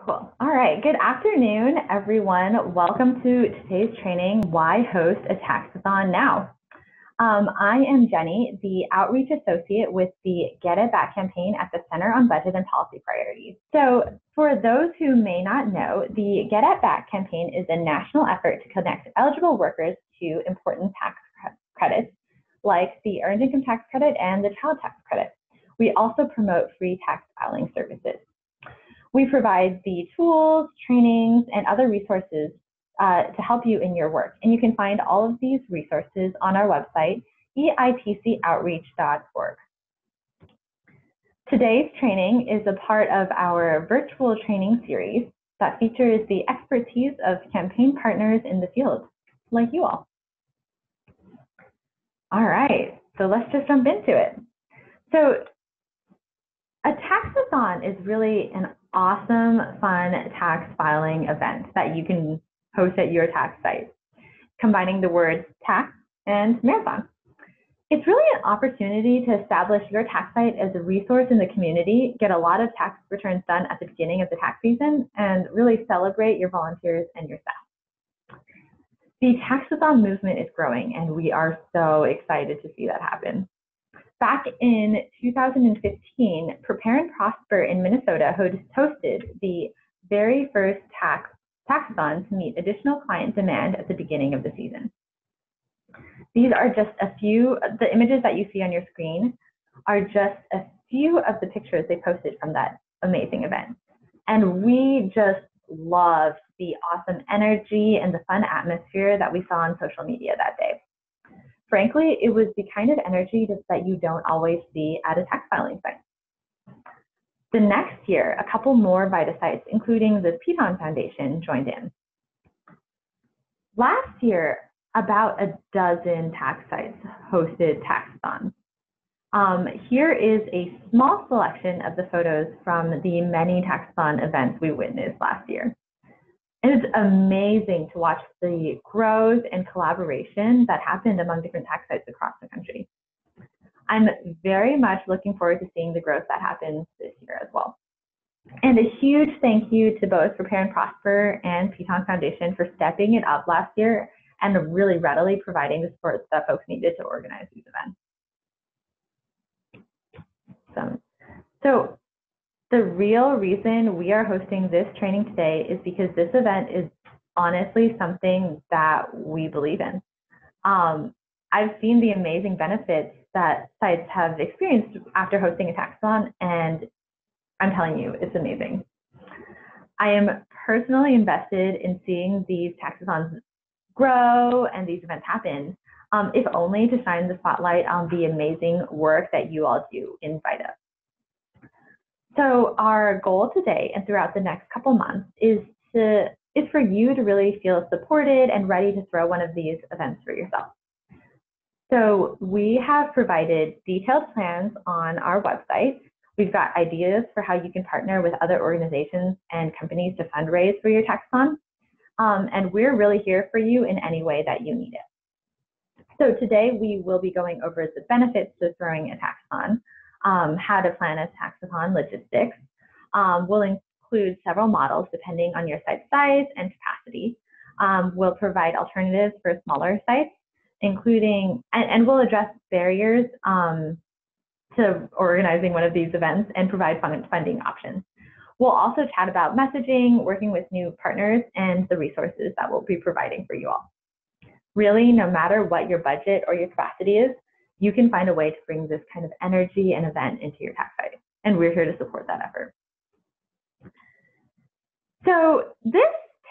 Cool. All right. Good afternoon, everyone. Welcome to today's training, Why Host a Taxathon Now? I am Jenny, the Outreach Associate with the Get It Back campaign at the Center on Budget and Policy Priorities. So for those who may not know, the Get It Back campaign is a national effort to connect eligible workers to important tax credits, like the Earned Income Tax Credit and the Child Tax Credit. We also promote free tax filing services. We provide the tools, trainings, and other resources to help you in your work. And you can find all of these resources on our website, eitcoutreach.org. Today's training is a part of our virtual training series that features the expertise of campaign partners in the field, like you all. All right, so let's just jump into it. So a taxathon is really an awesome, fun tax filing event that you can host at your tax site, combining the words tax and marathon. It's really an opportunity to establish your tax site as a resource in the community, get a lot of tax returns done at the beginning of the tax season, and really celebrate your volunteers and your staff. The Taxathon movement is growing, and we are so excited to see that happen. Back in 2015, Prepare and Prosper in Minnesota hosted the very first taxathon to meet additional client demand at the beginning of the season. These are just a few, the images that you see on your screen are just a few of the pictures they posted from that amazing event. And we just loved the awesome energy and the fun atmosphere that we saw on social media that day. Frankly, it was the kind of energy that you don't always see at a tax filing site. The next year, a couple more VITA sites, including the Taxathons Foundation, joined in. Last year, about a dozen tax sites hosted taxathons. Here is a small selection of the photos from the many taxathon events we witnessed last year. It's amazing to watch the growth and collaboration that happened among different tax sites across the country. I'm very much looking forward to seeing the growth that happens this year as well. And a huge thank you to both Prepare and Prosper and Taxathons Foundation for stepping it up last year and really readily providing the support that folks needed to organize these events. So the real reason we are hosting this training today is because this event is honestly something that we believe in. I've seen the amazing benefits that sites have experienced after hosting a taxathon, and I'm telling you, it's amazing. I am personally invested in seeing these taxathons grow and these events happen, if only to shine the spotlight on the amazing work that you all do in VITA. So our goal today and throughout the next couple months is for you to really feel supported and ready to throw one of these events for yourself. So we have provided detailed plans on our website. We've got ideas for how you can partner with other organizations and companies to fundraise for your taxathon. And we're really here for you in any way that you need it. So today we will be going over the benefits of throwing a taxathon, how to plan a taxathon logistics. We'll include several models depending on your site size and capacity. We'll provide alternatives for smaller sites, including, and we'll address barriers to organizing one of these events and provide funding options. We'll also chat about messaging, working with new partners, and the resources that we'll be providing for you all. Really, no matter what your budget or your capacity is, you can find a way to bring this kind of energy and event into your tax site, and we're here to support that effort. So this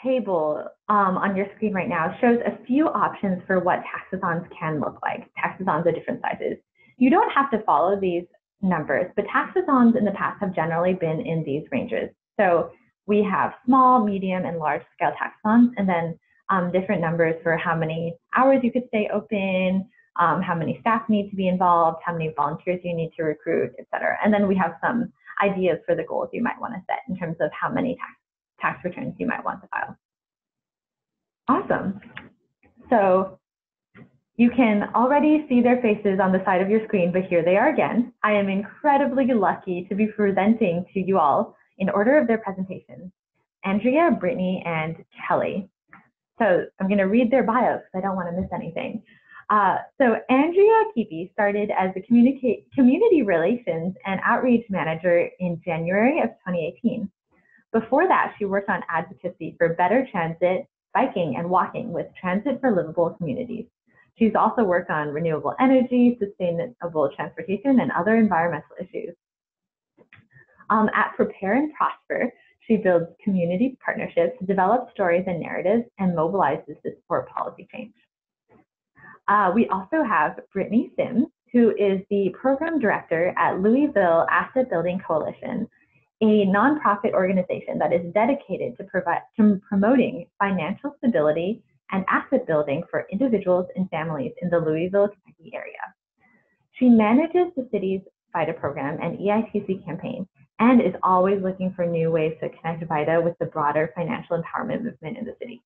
table on your screen right now shows a few options for what taxathons can look like, taxathons of different sizes. You don't have to follow these numbers, but taxathons in the past have generally been in these ranges. So we have small, medium, and large scale taxathons, and then different numbers for how many hours you could stay open, how many staff need to be involved, how many volunteers you need to recruit, et cetera. And then we have some ideas for the goals you might want to set in terms of how many tax returns you might want to file. Awesome. So you can already see their faces on the side of your screen, but here they are again. I am incredibly lucky to be presenting to you all in order of their presentations Andrea, Brittany, and Kelly. So I'm going to read their bios because I don't want to miss anything. So Andrea Keepy started as a community relations and outreach manager in January of 2018. Before that, she worked on advocacy for better transit, biking, and walking with Transit for Livable Communities. She's also worked on renewable energy, sustainable transportation, and other environmental issues. At Prepare and Prosper, she builds community partnerships, develops stories and narratives, and mobilizes to support policy change. We also have Brittany Sims, who is the program director at Louisville Asset Building Coalition, a nonprofit organization that is dedicated to promoting financial stability and asset building for individuals and families in the Louisville, Kentucky area. She manages the city's VITA program and EITC campaign and is always looking for new ways to connect VITA with the broader financial empowerment movement in the city.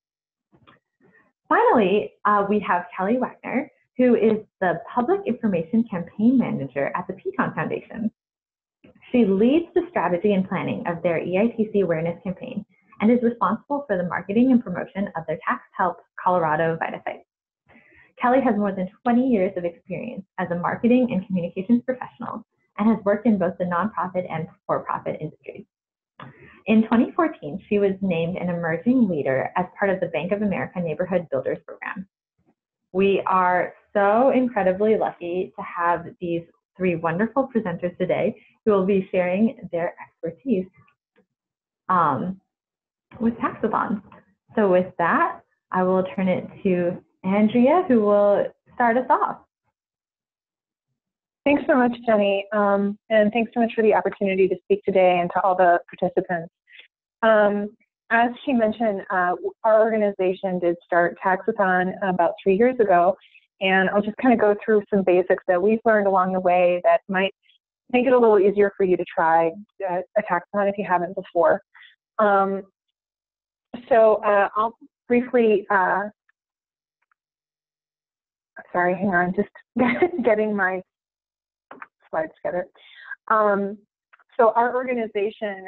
Finally, we have Kelly Wagner, who is the Public Information Campaign Manager at the Pecan Foundation. She leads the strategy and planning of their EITC awareness campaign and is responsible for the marketing and promotion of their Tax Help Colorado VITA site. Kelly has more than 20 years of experience as a marketing and communications professional and has worked in both the nonprofit and for-profit industries. In 2014, she was named an emerging leader as part of the Bank of America Neighborhood Builders Program. We are so incredibly lucky to have these three wonderful presenters today who will be sharing their expertise with Taxathons. So with that, I will turn it to Andrea, who will start us off. Thanks so much, Jenny, and thanks so much for the opportunity to speak today and to all the participants. As she mentioned, our organization did start Taxathon about 3 years ago, and I'll just kind of go through some basics that we've learned along the way that might make it a little easier for you to try a Taxathon if you haven't before. I'll briefly, sorry, hang on, just getting my slides together. So our organization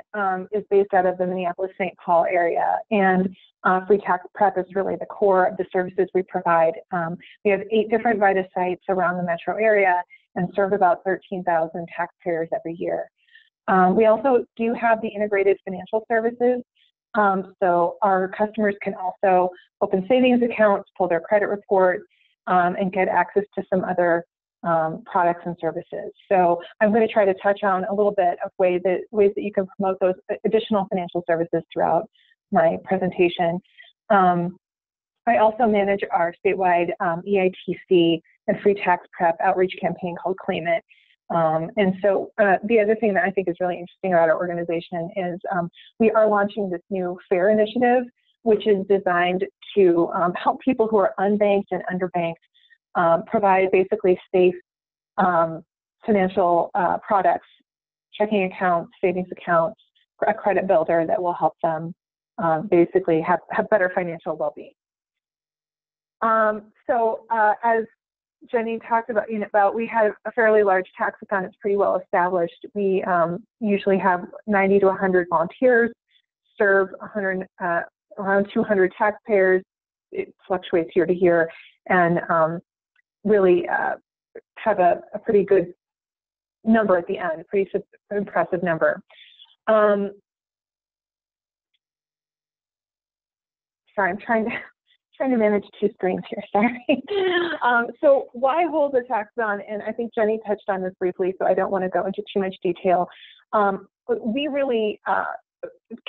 is based out of the Minneapolis-St. Paul area, and Free Tax Prep is really the core of the services we provide. We have 8 different VITA sites around the metro area and serve about 13,000 taxpayers every year. We also do have the integrated financial services. So our customers can also open savings accounts, pull their credit report, and get access to some other products and services. So I'm going to try to touch on a little bit of ways that you can promote those additional financial services throughout my presentation. I also manage our statewide EITC and Free Tax Prep outreach campaign called Claim It. And so the other thing that I think is really interesting about our organization is we are launching this new FAIR initiative, which is designed to help people who are unbanked and underbanked provide basically safe financial products, checking accounts, savings accounts, a credit builder that will help them basically have better financial well-being. As Jenny talked about, we have a fairly large taxathon. It's pretty well established. We usually have 90 to 100 volunteers, serve around 200 taxpayers. It fluctuates year to year, and really have a pretty good number at the end, a pretty impressive number. Sorry, I'm trying to manage 2 screens here, sorry. So why hold the taxathon? And I think Jenny touched on this briefly, so I don't want to go into too much detail. But we really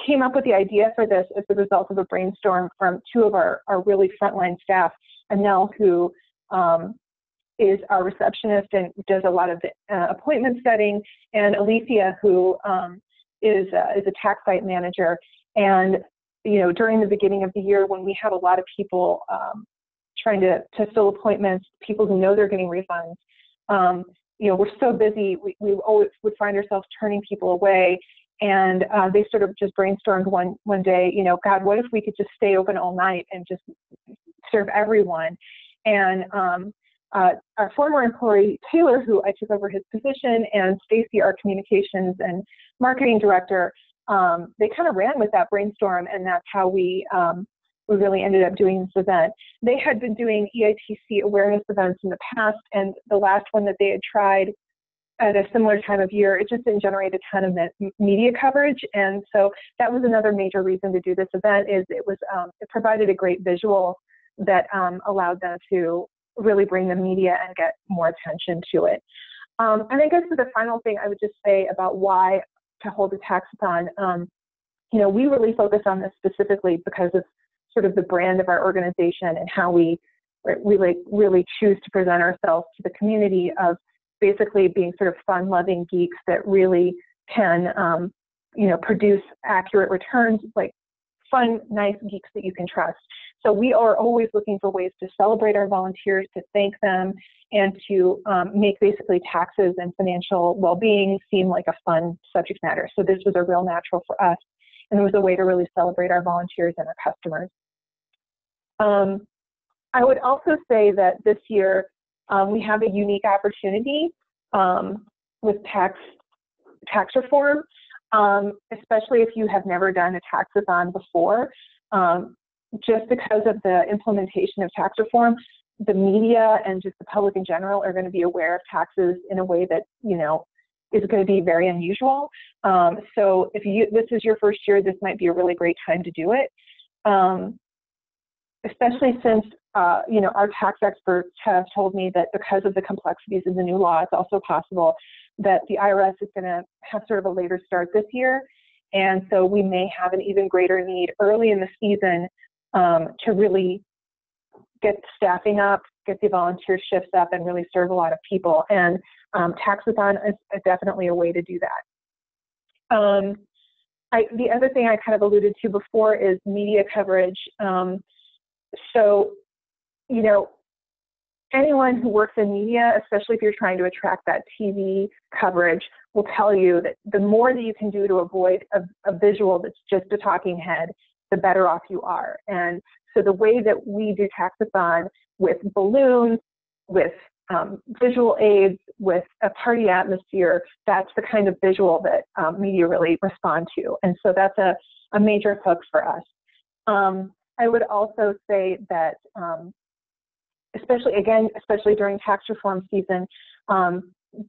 came up with the idea for this as a result of a brainstorm from 2 of our really frontline staff, Anel, who is our receptionist and does a lot of the appointment setting, and Alicia, who is a tax site manager. And during the beginning of the year, when we have a lot of people trying to fill appointments, people who know they're getting refunds, we're so busy, we always would find ourselves turning people away. And they sort of just brainstormed one day, God, what if we could just stay open all night and just serve everyone? And our former employee, Taylor, who I took over his position, and Stacy, our communications and marketing director, they kind of ran with that brainstorm, and that's how we really ended up doing this event. They had been doing EITC awareness events in the past, and the last one that they had tried at a similar time of year, it just didn't generate a ton of media coverage. And so that was another major reason to do this event, is it provided a great visual that allowed them to really bring the media and get more attention to it. And I guess the final thing I would just say about why to hold a taxathon, we really focus on this specifically because of sort of the brand of our organization and how we really choose to present ourselves to the community of basically being sort of fun-loving geeks that really can, produce accurate returns, like fun, nice geeks that you can trust. So we are always looking for ways to celebrate our volunteers, to thank them, and to make basically taxes and financial well-being seem like a fun subject matter. So this was a real natural for us, and it was a way to really celebrate our volunteers and our customers. I would also say that this year we have a unique opportunity with tax reform, especially if you have never done a taxathon before. Just because of the implementation of tax reform, the media and just the public in general are going to be aware of taxes in a way that, is going to be very unusual. So if this is your first year, this might be a really great time to do it. Especially since, our tax experts have told me that because of the complexities of the new law, it's also possible that the IRS is going to have sort of a later start this year. And so we may have an even greater need early in the season to really get staffing up, get the volunteer shifts up, and really serve a lot of people. And Taxathon is definitely a way to do that. The other thing I kind of alluded to before is media coverage. So, anyone who works in media, especially if you're trying to attract that TV coverage, will tell you that the more that you can do to avoid a visual that's just a talking head, the better off you are. And so the way that we do Taxathon with balloons, with visual aids, with a party atmosphere, that's the kind of visual that media really respond to. And so that's a major hook for us. I would also say that, especially during tax reform season,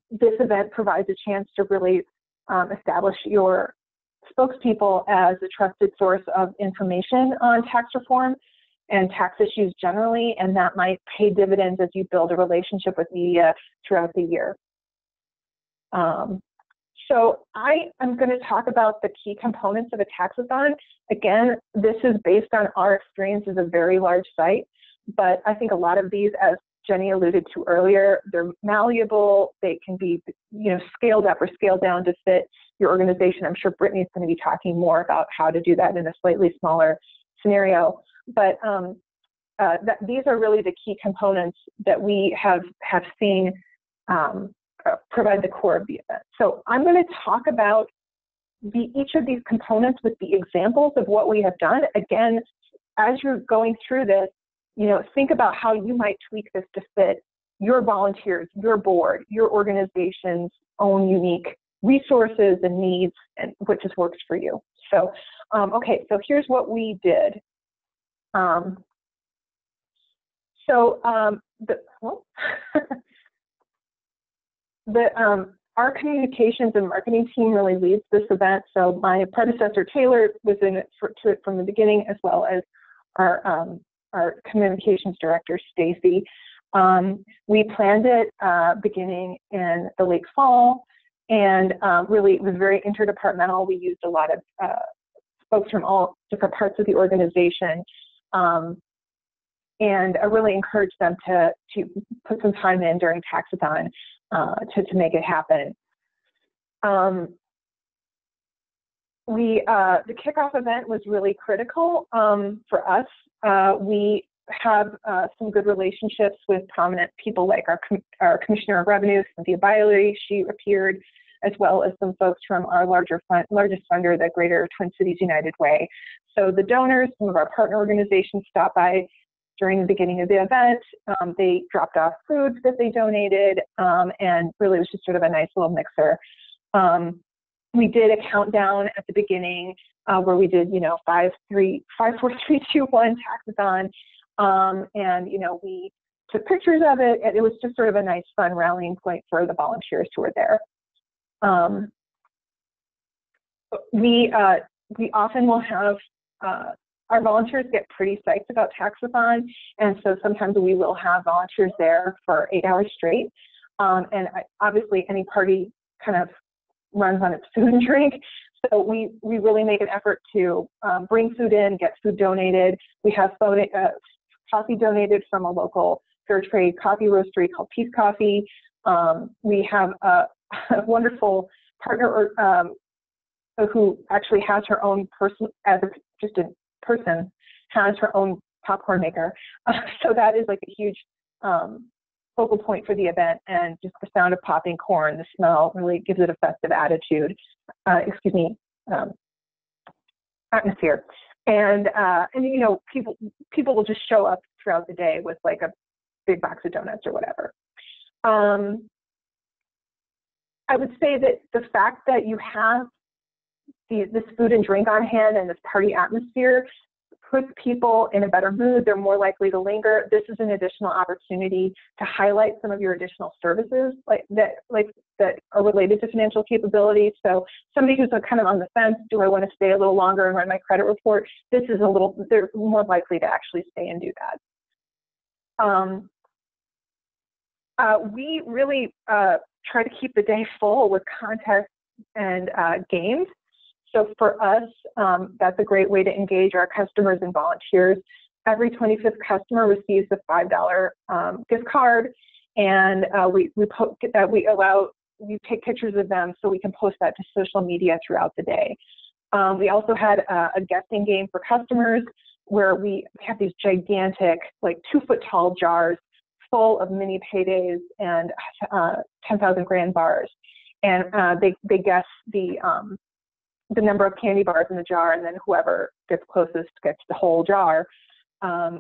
this event provides a chance to really establish your spokespeople as a trusted source of information on tax reform and tax issues generally, and that might pay dividends as you build a relationship with media throughout the year. So I am going to talk about the key components of a taxathon. Again, this is based on our experience as a very large site, but I think a lot of these, as Jenny alluded to earlier, they're malleable. They can be, scaled up or scaled down to fit your organization. I'm sure Brittany's going to be talking more about how to do that in a slightly smaller scenario. But these are really the key components that we have seen provide the core of the event. So I'm going to talk about each of these components with the examples of what we have done. Again, as you're going through this, think about how you might tweak this to fit your volunteers, your board, your organization's own unique resources and needs, and what just works for you. So, okay, so here's what we did. Our communications and marketing team really leads this event. So my predecessor, Taylor, was in it from the beginning, as well as our communications director, Stacy. We planned it beginning in the late fall, and really it was very interdepartmental. We used a lot of folks from all different parts of the organization, and I really encouraged them to put some time in during Taxathon to make it happen. The kickoff event was really critical for us. We have some good relationships with prominent people like our Commissioner of Revenue, Cynthia Biley. She appeared, as well as some folks from our largest funder, the Greater Twin Cities United Way. So the donors, some of our partner organizations stopped by during the beginning of the event. They dropped off foods that they donated, and really it was just sort of a nice little mixer. We did a countdown at the beginning where we did, 5, 4, 3, 2, 1 Taxathon. And, we took pictures of it. And it was just sort of a nice, fun rallying point for the volunteers who were there. We often will have our volunteers get pretty psyched about Taxathon, and so sometimes we will have volunteers there for 8 hours straight. And obviously, any party kind of runs on its food and drink, so we really make an effort to bring food in, get food donated. We have coffee donated from a local fair trade coffee roastery called Peace Coffee. We have a wonderful partner who actually has her own has her own popcorn maker. So that is like a huge focal point for the event, and just the sound of popping corn, the smell really gives it a festive attitude, atmosphere. And people will just show up throughout the day with like a big box of donuts or whatever. I would say that the fact that you have this food and drink on hand and this party atmosphere puts people in a better mood. They're more likely to linger. This is an additional opportunity to highlight some of your additional services that are related to financial capability. So somebody who's kind of on the fence, do I want to stay a little longer and run my credit report? They're more likely to actually stay and do that. We really try to keep the day full with contests and games. So for us, that's a great way to engage our customers and volunteers. Every 25th customer receives a $5 gift card, and we take pictures of them so we can post that to social media throughout the day. We also had a guessing game for customers where we have these gigantic, like 2-foot-tall jars full of mini paydays and 10,000 grand bars, and they guess the number of candy bars in the jar, and then whoever gets closest gets the whole jar,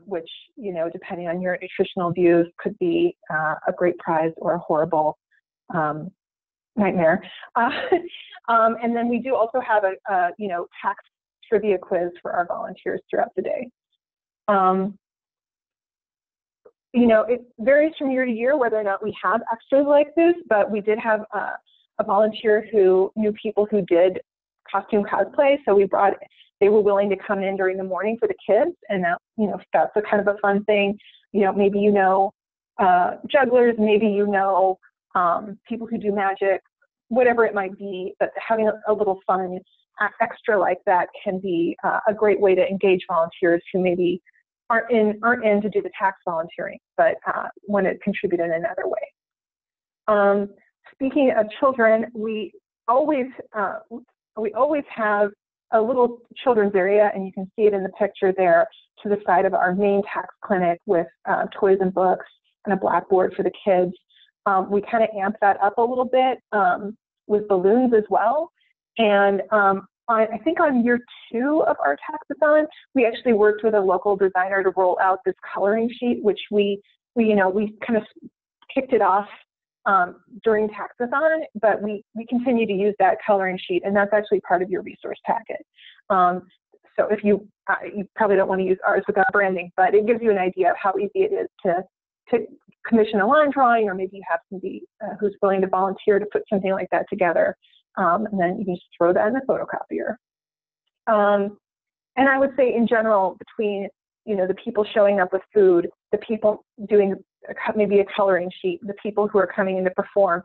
which, depending on your nutritional views, could be a great prize or a horrible nightmare. And then we do also have a tax trivia quiz for our volunteers throughout the day. It varies from year to year whether or not we have extras like this, but we did have a volunteer who knew people who did costume cosplay, so they were willing to come in during the morning for the kids, and that, that's a kind of a fun thing. Maybe jugglers, maybe people who do magic, whatever it might be, but having a little fun extra like that can be a great way to engage volunteers who maybe aren't in to do the tax volunteering, but want to contribute in another way. Speaking of children, we always have a little children's area, and you can see it in the picture there to the side of our main tax clinic with toys and books and a blackboard for the kids. We kind of amp that up a little bit with balloons as well. And I think on year 2 of our Taxathon, we actually worked with a local designer to roll out this coloring sheet, which we kind of kicked it off during Taxathon, but we continue to use that coloring sheet, and that's actually part of your resource packet. So if you probably don't want to use ours without branding, but it gives you an idea of how easy it is to commission a line drawing, or maybe you have somebody who's willing to volunteer to put something like that together, and then you can just throw that in the photocopier. And I would say in general, between the people showing up with food, the people doing maybe a coloring sheet, the people who are coming in to perform,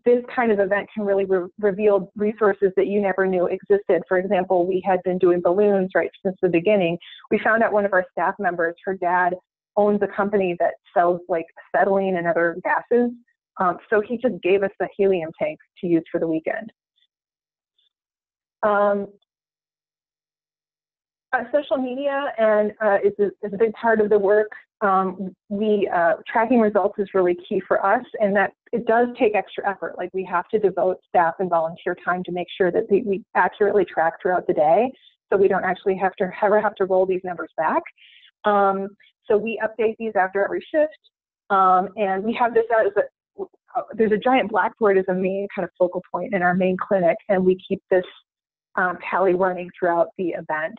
this kind of event can really reveal resources that you never knew existed. For example, we had been doing balloons right since the beginning. We found out one of our staff members, her dad owns a company that sells like acetylene and other gases. So he just gave us a helium tank to use for the weekend. Social media is a big part of the work. Tracking results is really key for us, and that it does take extra effort. Like, we have to devote staff and volunteer time to make sure that we accurately track throughout the day, so we don't actually ever have to roll these numbers back. So we update these after every shift, and we have this as there's a giant blackboard as a main kind of focal point in our main clinic, and we keep this tally running throughout the event.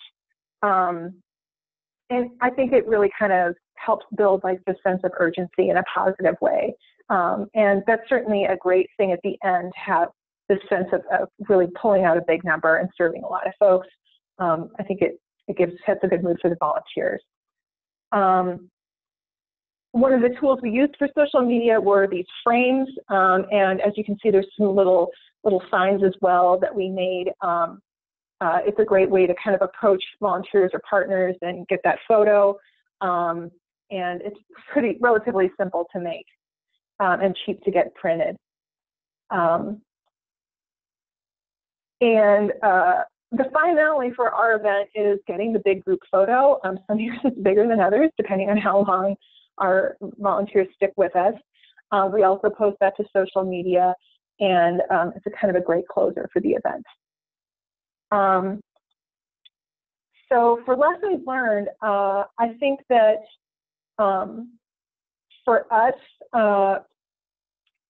And I think it really kind of helps build like the sense of urgency in a positive way. And that's certainly a great thing at the end, have this sense of really pulling out a big number and serving a lot of folks. I think it sets a good mood for the volunteers. One of the tools we used for social media were these frames. And as you can see, there's some little signs as well that we made. It's a great way to kind of approach volunteers or partners and get that photo. And it's relatively simple to make and cheap to get printed. The finale for our event is getting the big group photo. Some years it's bigger than others, depending on how long our volunteers stick with us. We also post that to social media, and it's a kind of a great closer for the event. So for lessons learned, I think that for us,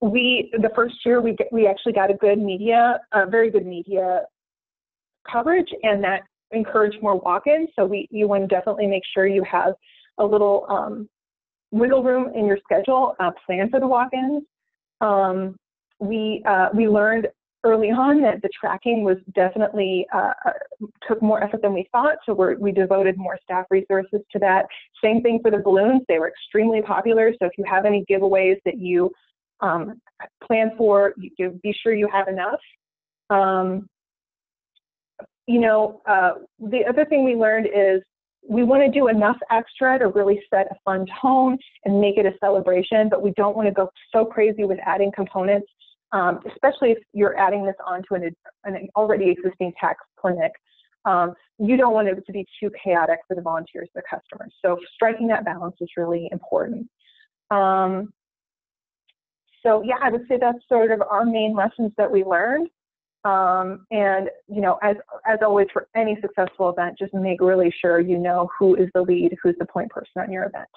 the first year we actually got a very good media coverage, and that encouraged more walk-ins. So you want to definitely make sure you have a little wiggle room in your schedule, plan for the walk-ins. We learned early on that the tracking was definitely took more effort than we thought, so we devoted more staff resources to that. Same thing for the balloons; they were extremely popular. So if you have any giveaways that you plan for, you be sure you have enough. The other thing we learned is we want to do enough extra to really set a fun tone and make it a celebration, but we don't want to go so crazy with adding components, especially if you're adding this onto an already existing tax clinic. You don't want it to be too chaotic for the volunteers, the customers. So striking that balance is really important. So yeah, I would say that's sort of our main lessons that we learned. And as always for any successful event, just make really sure you know who is the lead, who's the point person on your event.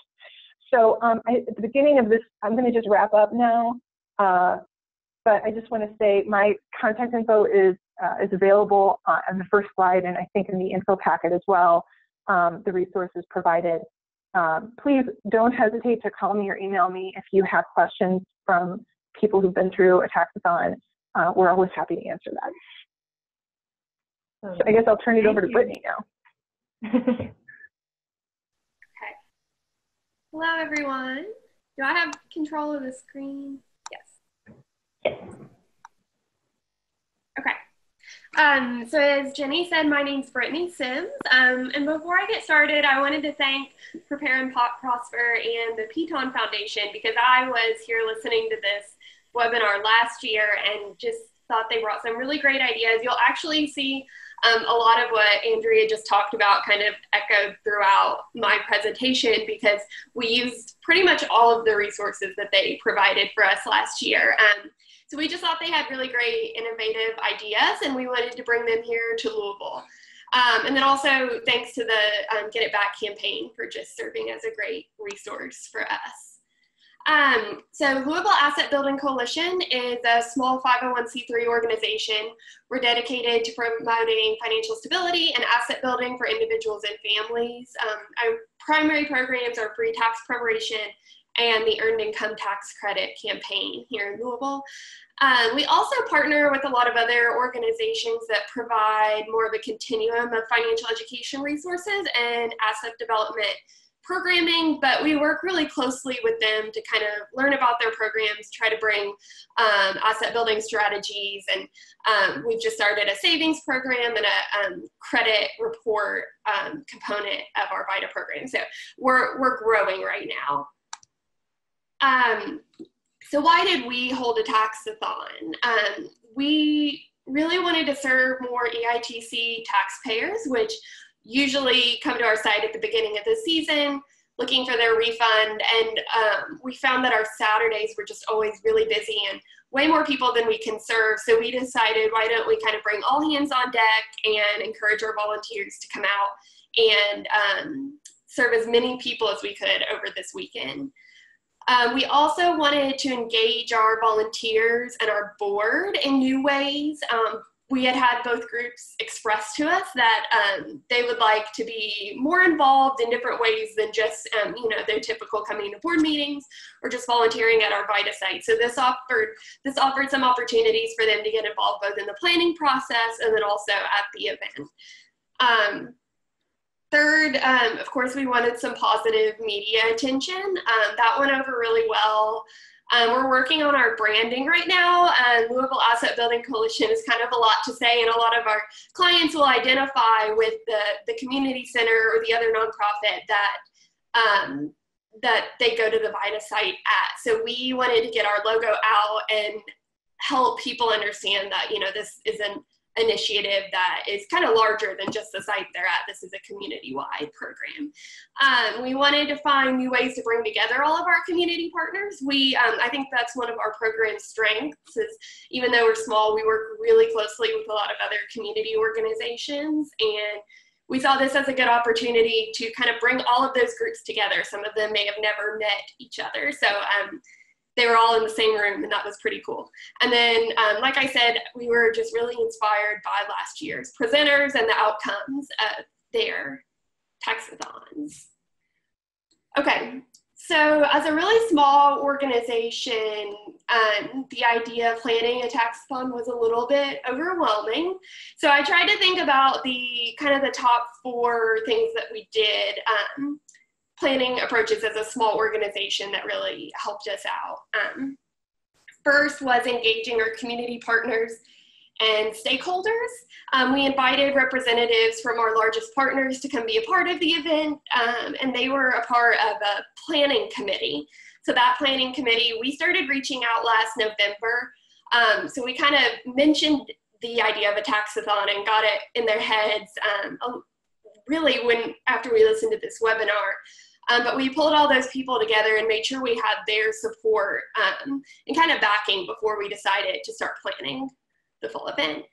So at the beginning of this, I'm going to just wrap up now. But I just want to say my contact info is available on the first slide, and I think in the info packet as well, the resources provided. Please don't hesitate to call me or email me if you have questions from people who've been through a taxathon. We're always happy to answer that. So I guess I'll turn it over to Brittany now. Okay. Hello, everyone. Do I have control of the screen? Yes. Okay. So as Jenny said, my name's Brittany Sims. And before I get started, I wanted to thank Prepare and Prosper and the Piton Foundation, because I was here listening to this webinar last year and just thought they brought some really great ideas. You'll actually see a lot of what Andrea just talked about kind of echoed throughout my presentation, because we used pretty much all of the resources that they provided for us last year. So we just thought they had really great innovative ideas, and we wanted to bring them here to Louisville. And then also thanks to the Get It Back campaign for just serving as a great resource for us. So Louisville Asset Building Coalition is a small 501c3 organization. We're dedicated to promoting financial stability and asset building for individuals and families. Our primary programs are free tax preparation and the Earned Income Tax Credit campaign here in Louisville. We also partner with a lot of other organizations that provide more of a continuum of financial education resources and asset development programming, but we work really closely with them to kind of learn about their programs, try to bring asset building strategies, and we've just started a savings program and a credit report component of our VITA program. So we're growing right now. So why did we hold a taxathon? We really wanted to serve more EITC taxpayers, which usually come to our site at the beginning of the season looking for their refund, and we found that our Saturdays were just always really busy and way more people than we can serve. So we decided, why don't we kind of bring all hands on deck and encourage our volunteers to come out and serve as many people as we could over this weekend. We also wanted to engage our volunteers and our board in new ways. We had both groups express to us that they would like to be more involved in different ways than just, their typical coming to board meetings or just volunteering at our VITA site. So this offered some opportunities for them to get involved both in the planning process and then also at the event. Third, of course, we wanted some positive media attention. That went over really well. We're working on our branding right now. Louisville Asset Building Coalition is kind of a lot to say, and a lot of our clients will identify with the community center or the other nonprofit that they go to the VITA site at. So we wanted to get our logo out and help people understand that, this is an initiative that is kind of larger than just the site they're at. This is a community-wide program. We wanted to find new ways to bring together all of our community partners. I think that's one of our program's strengths is even though we're small, we work really closely with a lot of other community organizations, and we saw this as a good opportunity to kind of bring all of those groups together. Some of them may have never met each other. So they were all in the same room, and that was pretty cool. And then, like I said, we were just really inspired by last year's presenters and the outcomes of their Taxathons. Okay, so as a really small organization, the idea of planning a Taxathon was a little bit overwhelming. So I tried to think about the top 4 things that we did. Planning approaches as a small organization that really helped us out. First was engaging our community partners and stakeholders. We invited representatives from our largest partners to come be a part of the event, and they were a part of a planning committee. So that planning committee, we started reaching out last November. So we kind of mentioned the idea of a Taxathon and got it in their heads really after we listened to this webinar. But we pulled all those people together and made sure we had their support and kind of backing before we decided to start planning the full event.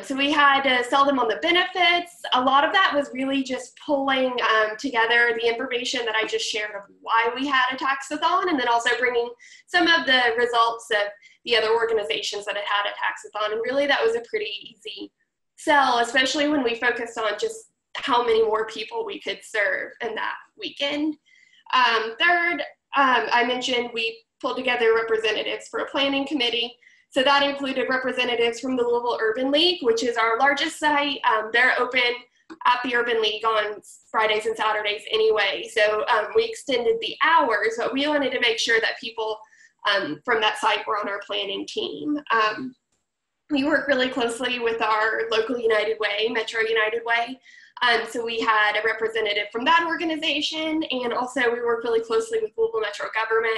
So we had to sell them on the benefits. A lot of that was really just pulling together the information that I just shared of why we had a Taxathon, and then also bringing some of the results of the other organizations that had a Taxathon. And really that was a pretty easy sell, especially when we focused on just how many more people we could serve in that weekend. Third, I mentioned we pulled together representatives for a planning committee. So that included representatives from the Louisville Urban League, which is our largest site. They're open at the Urban League on Fridays and Saturdays anyway. So we extended the hours, but we wanted to make sure that people from that site were on our planning team. We work really closely with our local United Way, Metro United Way. So we had a representative from that organization, and also we work really closely with Louisville Metro government.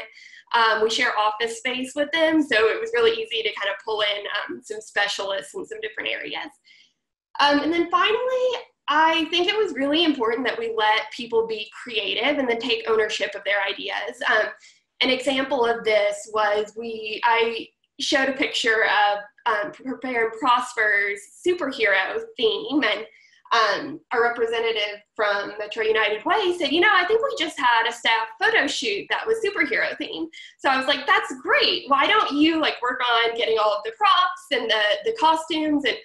We share office space with them, so it was really easy to kind of pull in some specialists in some different areas. And then finally, I think it was really important that we let people be creative and then take ownership of their ideas. An example of this was I showed a picture of Prepare and Prosper's superhero theme, and a representative from Metro United Way said, I think we just had a staff photo shoot that was superhero themed. So I was like, that's great. Why don't you work on getting all of the props and the costumes and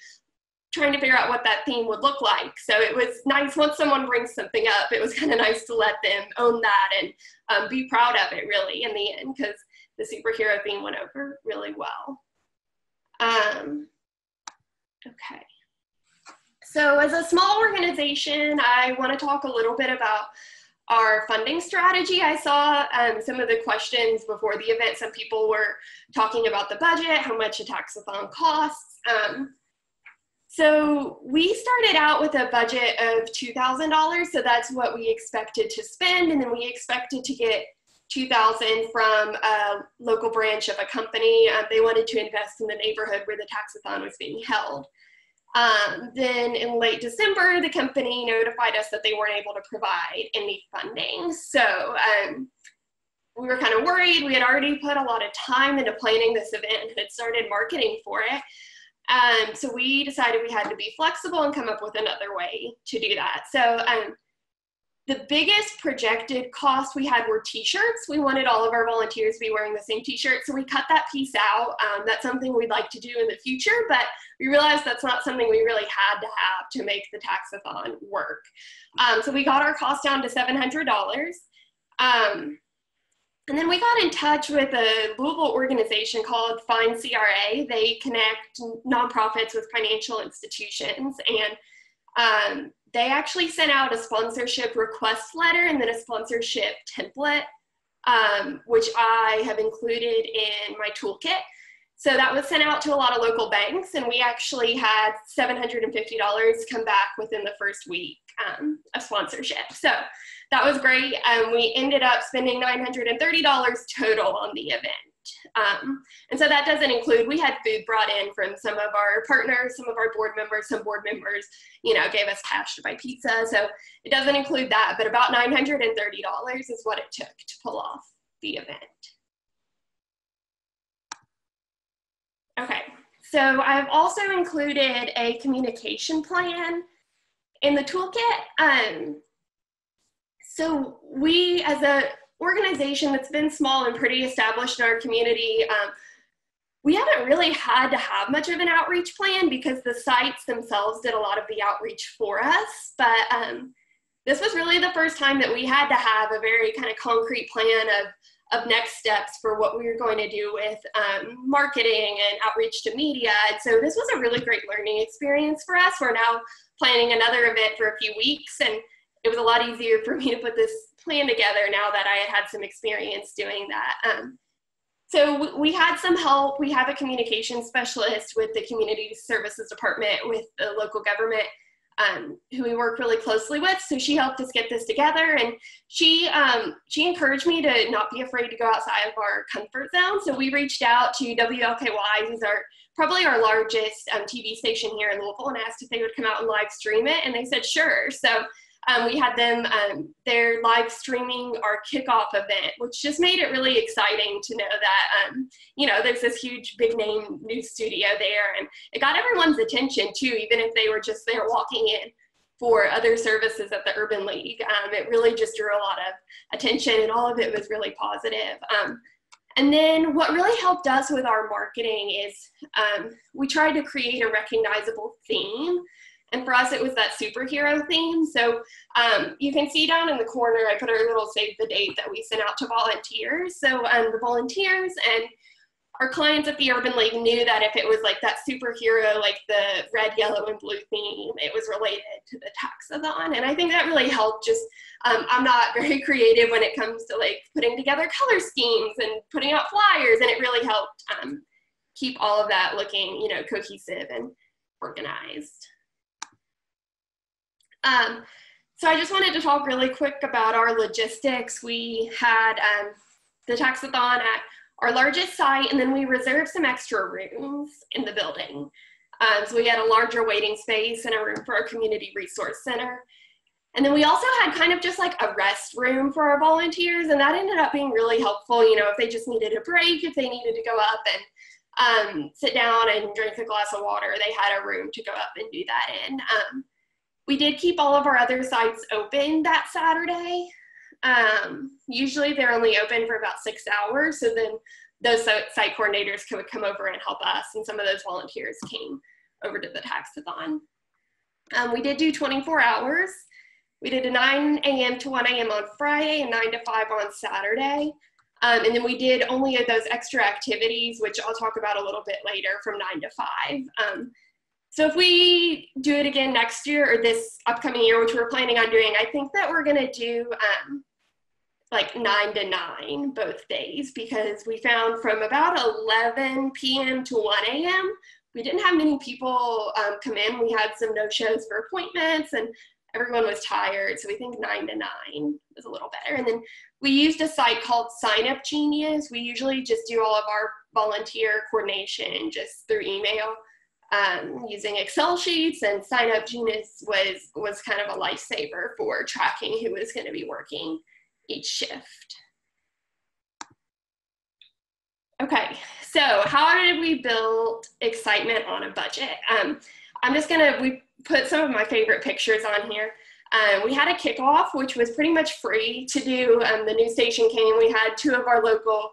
trying to figure out what that theme would look like. So it was nice once someone brings something up, it was kind of nice to let them own that and be proud of it really in the end, because the superhero theme went over really well. Okay. So as a small organization, I want to talk a little bit about our funding strategy. I saw some of the questions before the event. Some people were talking about the budget, how much a Taxathon costs. So we started out with a budget of $2,000. So that's what we expected to spend. And then we expected to get $2,000 from a local branch of a company. They wanted to invest in the neighborhood where the Taxathon was being held. Then in late December, the company notified us that they weren't able to provide any funding. So we were kind of worried. We had already put a lot of time into planning this event and had started marketing for it. So we decided we had to be flexible and come up with another way to do that. So The biggest projected cost we had were t-shirts. We wanted all of our volunteers to be wearing the same t-shirt, so we cut that piece out. That's something we'd like to do in the future, but we realized that's not something we really had to have to make the Taxathon work. So we got our cost down to $700. And then we got in touch with a Louisville organization called Find CRA. They connect nonprofits with financial institutions, and they actually sent out a sponsorship request letter and then a sponsorship template, which I have included in my toolkit. So that was sent out to a lot of local banks, and we actually had $750 come back within the first week of sponsorship. So that was great. We ended up spending $930 total on the event. And so that doesn't include, we had food brought in from some of our partners, some of our board members, some board members, gave us cash to buy pizza. So it doesn't include that, but about $930 is what it took to pull off the event. Okay, so I've also included a communication plan in the toolkit. So we, as a organization that's been small and pretty established in our community, we haven't really had to have much of an outreach plan because the sites themselves did a lot of the outreach for us. But this was really the first time that we had to have a very kind of concrete plan of next steps for what we were going to do with marketing and outreach to media. And so this was a really great learning experience for us. We're now planning another event for a few weeks, and it was a lot easier for me to put this plan together now that I had some experience doing that. So we had some help. We have a communication specialist with the Community Services Department with the local government who we work really closely with. So she helped us get this together, and she encouraged me to not be afraid to go outside of our comfort zone. So we reached out to WLKY, who's probably our largest TV station here in Louisville, and asked if they would come out and live stream it, and they said sure. So we had them, they're live streaming our kickoff event, which just made it really exciting to know that, there's this huge big name news studio there, and it got everyone's attention too, even if they were just there walking in for other services at the Urban League. It really just drew a lot of attention, and all of it was really positive. And then what really helped us with our marketing is we tried to create a recognizable theme. And for us, it was that superhero theme. So you can see down in the corner, I put our little save the date that we sent out to volunteers. So the volunteers and our clients at the Urban League knew that if it was like that superhero, like the red, yellow, and blue theme, it was related to the Taxathon. And I think that really helped. Just, I'm not very creative when it comes to like putting together color schemes and putting out flyers, and it really helped keep all of that looking, cohesive and organized. So I just wanted to talk really quick about our logistics. We had the Taxathon at our largest site, and then we reserved some extra rooms in the building. So we had a larger waiting space and a room for our community resource center. And then we also had kind of just like a rest room for our volunteers, and that ended up being really helpful, if they just needed a break, if they needed to go up and sit down and drink a glass of water, they had a room to go up and do that in. We did keep all of our other sites open that Saturday. Usually they're only open for about 6 hours, so then those site coordinators could come over and help us, and some of those volunteers came over to the Taxathon. We did do 24 hours. We did a 9 a.m. to 1 a.m. on Friday and 9 to 5 on Saturday. And then we did only those extra activities, which I'll talk about a little bit later, from 9 to 5. So if we do it again next year or this upcoming year, which we're planning on doing, I think that we're gonna do like 9 to 9 both days, because we found from about 11 p.m. to 1 a.m., we didn't have many people come in. We had some no-shows for appointments, and everyone was tired, so we think 9 to 9 is a little better. And then we used a site called Sign Up Genius. We usually just do all of our volunteer coordination just through email, using Excel sheets, and Sign Up Genius was kind of a lifesaver for tracking who was going to be working each shift. Okay, so how did we build excitement on a budget? We put some of my favorite pictures on here. We had a kickoff, which was pretty much free to do. The news station came. We had 2 of our local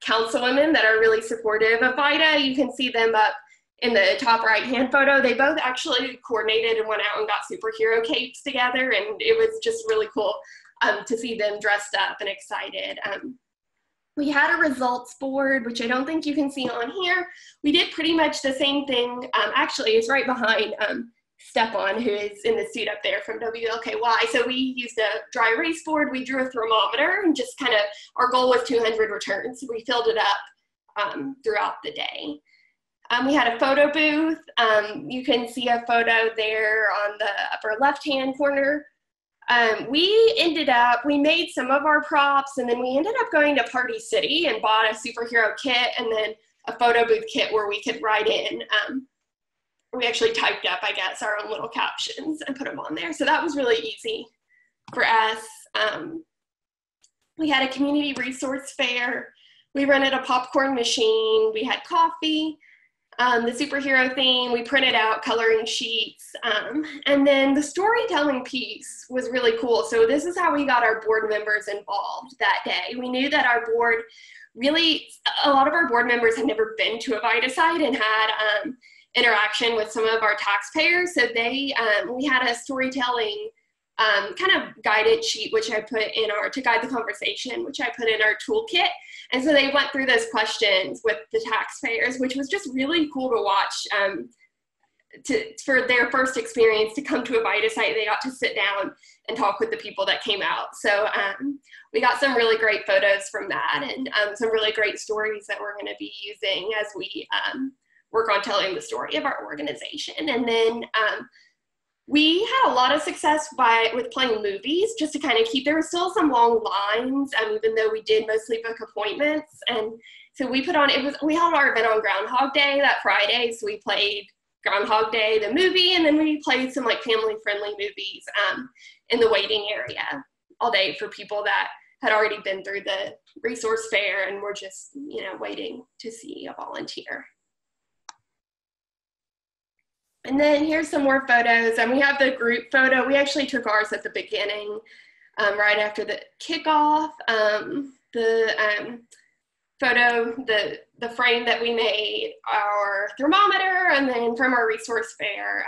councilwomen that are really supportive of VITA. You can see them up in the top right-hand photo. They both actually coordinated and went out and got superhero capes together, and it was just really cool to see them dressed up and excited. We had a results board, which I don't think you can see on here. We did pretty much the same thing. Actually, it's right behind Stepan, who is in the suit up there from WLKY. So we used a dry erase board. We drew a thermometer and just kind of, our goal was 200 returns. So we filled it up throughout the day. We had a photo booth. You can see a photo there on the upper left-hand corner. We made some of our props, and then we ended up going to Party City and bought a superhero kit and then a photo booth kit where we could write in. We actually typed up, I guess, our own little captions and put them on there. So that was really easy for us. We had a community resource fair. We rented a popcorn machine. We had coffee. The superhero theme, we printed out coloring sheets. And then the storytelling piece was really cool. So this is how we got our board members involved that day. We knew that our board a lot of our board members had never been to a VITA site and had interaction with some of our taxpayers. So we had a storytelling kind of guided sheet, which I put in to guide the conversation, which I put in our toolkit. And so they went through those questions with the taxpayers, which was just really cool to watch. For their first experience to come to a VITA site, they got to sit down and talk with the people that came out. So we got some really great photos from that, and some really great stories that we're going to be using as we work on telling the story of our organization. And then we had a lot of success with playing movies, just to kind of there were still some long lines, even though we did mostly book appointments. And so we held our event on Groundhog Day that Friday. So we played Groundhog Day, the movie, and then we played some like family-friendly movies in the waiting area all day for people that had already been through the resource fair and were just, waiting to see a volunteer. And then here's some more photos, and we have the group photo. We actually took ours at the beginning, right after the kickoff. The photo, the frame that we made, our thermometer, and then from our resource fair,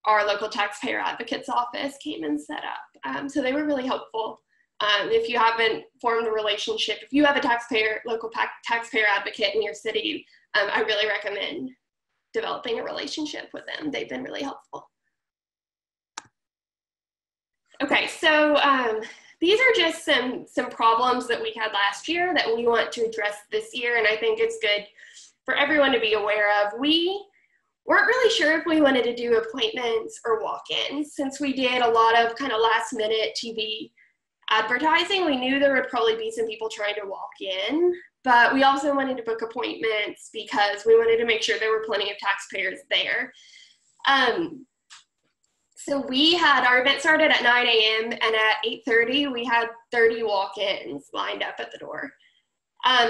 our local taxpayer advocate's office came and set up. So they were really helpful. If you haven't formed a relationship, if you have a local taxpayer advocate in your city, I really recommend developing a relationship with them. They've been really helpful. Okay, so these are just some problems that we had last year that we want to address this year, and I think it's good for everyone to be aware of. We weren't really sure if we wanted to do appointments or walk-ins. Since we did a lot of kind of last-minute TV advertising, we knew there would probably be some people trying to walk in, but we also wanted to book appointments because we wanted to make sure there were plenty of taxpayers there. So our event started at 9 a.m. and at 8:30 we had 30 walk-ins lined up at the door.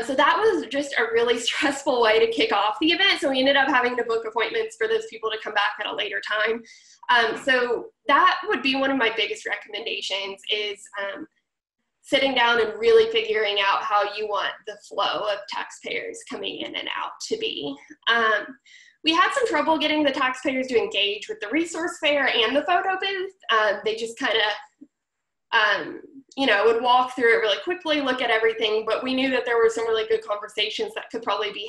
So that was just a really stressful way to kick off the event. So we ended up having to book appointments for those people to come back at a later time. So that would be one of my biggest recommendations is sitting down and really figuring out how you want the flow of taxpayers coming in and out to be. We had some trouble getting the taxpayers to engage with the resource fair and the photo booth. They just kind of, would walk through it really quickly, look at everything, but we knew that there were some really good conversations that could probably be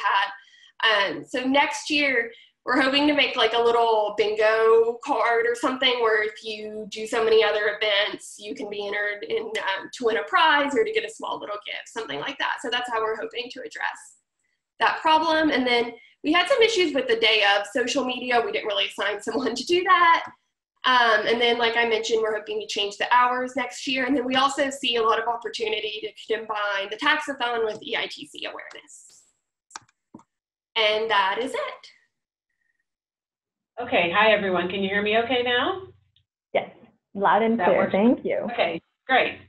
had. So next year, we're hoping to make like a little bingo card or something where if you do so many other events, you can be entered in to win a prize or to get a small little gift, something like that. So that's how we're hoping to address that problem. And then we had some issues with the day of social media. We didn't really assign someone to do that. And then, like I mentioned, we're hoping to change the hours next year. And then we also see a lot of opportunity to combine the Taxathon with EITC awareness. And that is it. Okay, hi everyone. Can you hear me okay now? Yes, loud and clear. Thank you. Okay, great.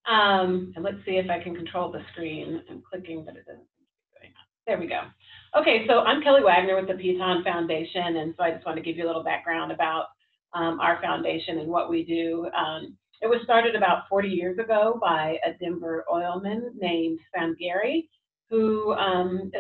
And let's see if I can control the screen. I'm clicking, but it doesn't seem to be going on. There we go. Okay, so I'm Kelly Wagner with the Taxathon Foundation, and so I just want to give you a little background about our foundation and what we do. It was started about 40 years ago by a Denver oilman named Sam Gary, who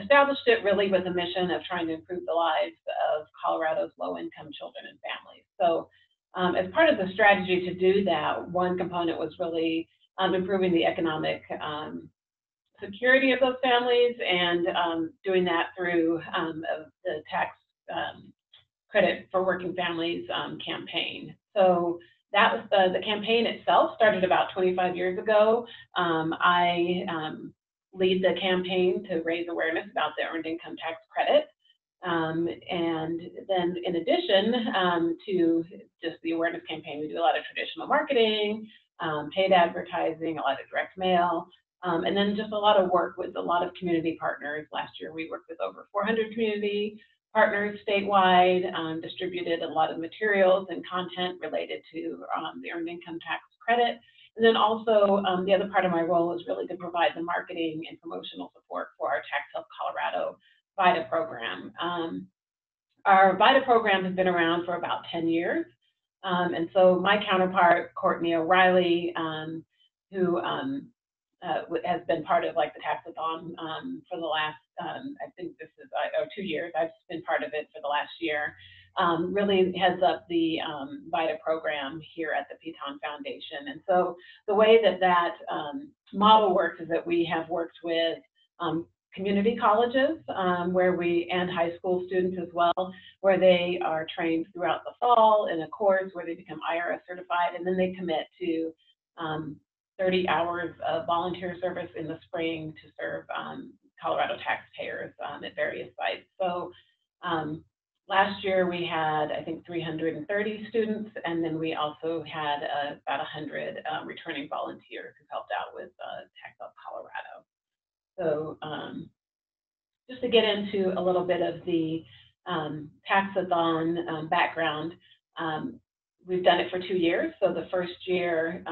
established it really with a mission of trying to improve the lives of Colorado's low-income children and families. So as part of the strategy to do that, one component was really improving the economic security of those families and doing that through the tax credit for working families campaign. So that was the campaign itself started about 25 years ago. I lead the campaign to raise awareness about the Earned Income Tax Credit. And then in addition to just the awareness campaign, we do a lot of traditional marketing, paid advertising, a lot of direct mail, and then just a lot of work with a lot of community partners. Last year, we worked with over 400 community partners statewide, distributed a lot of materials and content related to the Earned Income Tax Credit. And then also, the other part of my role is really to provide the marketing and promotional support for our Tax Help Colorado VITA program. Our VITA program has been around for about 10 years. And so my counterpart, Courtney O'Reilly, who has been part of like the Taxathon for the last, I think this is 2 years. I've been part of it for the last year. Really heads up the VITA program here at the Taxathon Foundation. And so the way that that model works is that we have worked with community colleges and high school students as well, where they are trained throughout the fall in a course where they become IRS certified, and then they commit to 30 hours of volunteer service in the spring to serve Colorado taxpayers at various sites. So last year we had, I think, 330 students, and then we also had about 100 returning volunteers who helped out with Tax Help Colorado. So just to get into a little bit of the Taxathon background, we've done it for 2 years. So the first year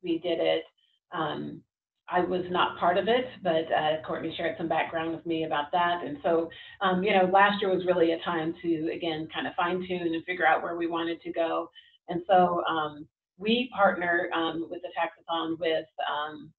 we did it, I was not part of it, but Courtney shared some background with me about that. And so, you know, last year was really a time to, again, kind of fine tune and figure out where we wanted to go. And so we partner with the Taxathon with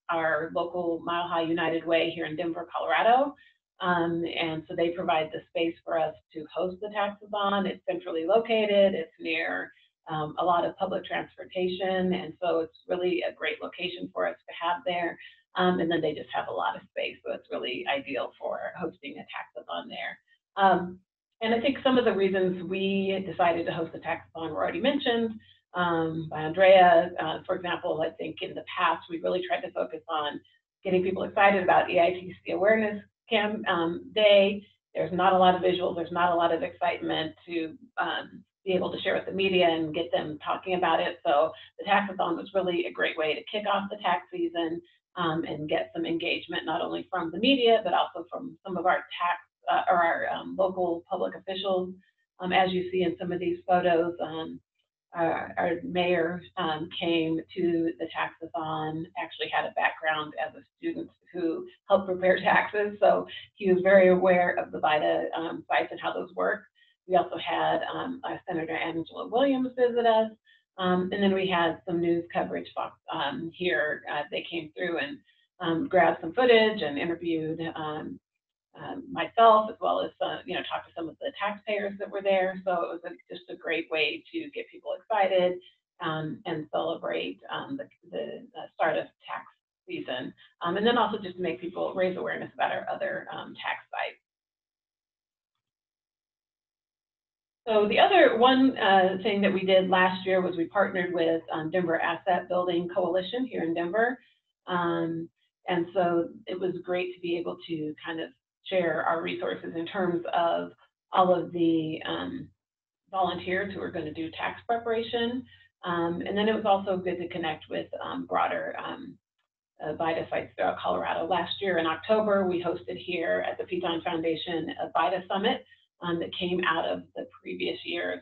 our local Mile High United Way here in Denver, Colorado. And so they provide the space for us to host the Taxathon. It's centrally located, it's near a lot of public transportation, and so it's really a great location for us to have there. And then they just have a lot of space, so it's really ideal for hosting a Taxathon there. And I think some of the reasons we decided to host a Taxathon were already mentioned by Andrea. For example, I think in the past, we really tried to focus on getting people excited about EITC Awareness Day. There's not a lot of visuals, there's not a lot of excitement to be able to share with the media and get them talking about it. So the Taxathon was really a great way to kick off the tax season and get some engagement, not only from the media, but also from some of our local public officials. As you see in some of these photos, our mayor came to the Taxathon, actually had a background as a student who helped prepare taxes. So he was very aware of the VITA sites and how those work. We also had Senator Angela Williams visit us, and then we had some news coverage here. They came through and grabbed some footage and interviewed myself, as well as talked to some of the taxpayers that were there. So it was just a great way to get people excited and celebrate the start of tax season, and then also just to make people raise awareness about our other tax sites. So the other one thing that we did last year was we partnered with Denver Asset Building Coalition here in Denver. And so it was great to be able to kind of share our resources in terms of all of the volunteers who are going to do tax preparation. And then it was also good to connect with broader VITA sites throughout Colorado. Last year in October, we hosted here at the Taxathon Foundation a VITA Summit that came out of the previous year's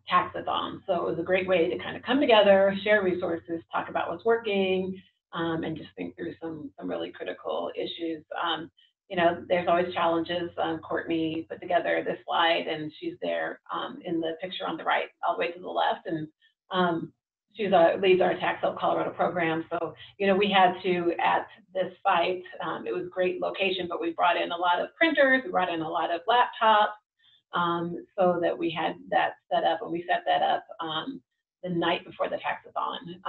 Taxathon. So it was a great way to kind of come together, share resources, talk about what's working, and just think through some really critical issues. you know, there's always challenges. Courtney put together this slide, and she's there in the picture on the right, all the way to the left, and she leads our Taxathons Colorado program. So, you know, we had to, at this site, it was a great location, but we brought in a lot of printers, we brought in a lot of laptops, so that we had that set up, and we set that up the night before the Taxathon.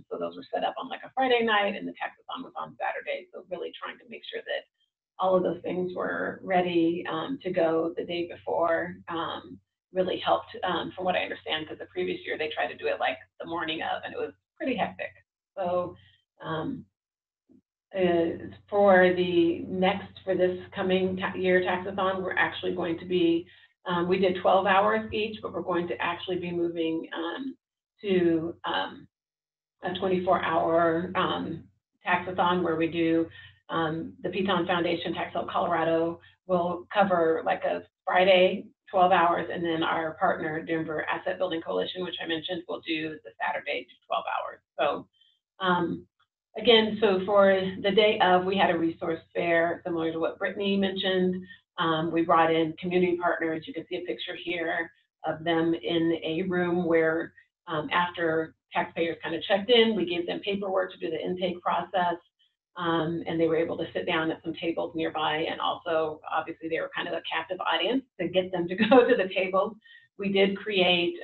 So those were set up on like a Friday night, and the Taxathon was on Saturday. So really trying to make sure that all of those things were ready to go the day before. Really helped, from what I understand, because the previous year they tried to do it like the morning of, and it was pretty hectic. So for this coming year Taxathon, we're actually going to be, we did 12 hours each, but we're going to actually be moving to a 24-hour Taxathon, where we do the Piton Foundation Taxathons Colorado will cover like a Friday 12 hours, and then our partner Denver Asset Building Coalition, which I mentioned, will do the Saturday 12 hours. So again, so for the day of, we had a resource fair similar to what Brittany mentioned. We brought in community partners. You can see a picture here of them in a room where after taxpayers kind of checked in, we gave them paperwork to do the intake process. And they were able to sit down at some tables nearby, and also obviously they were kind of a captive audience to get them to go to the tables. We did create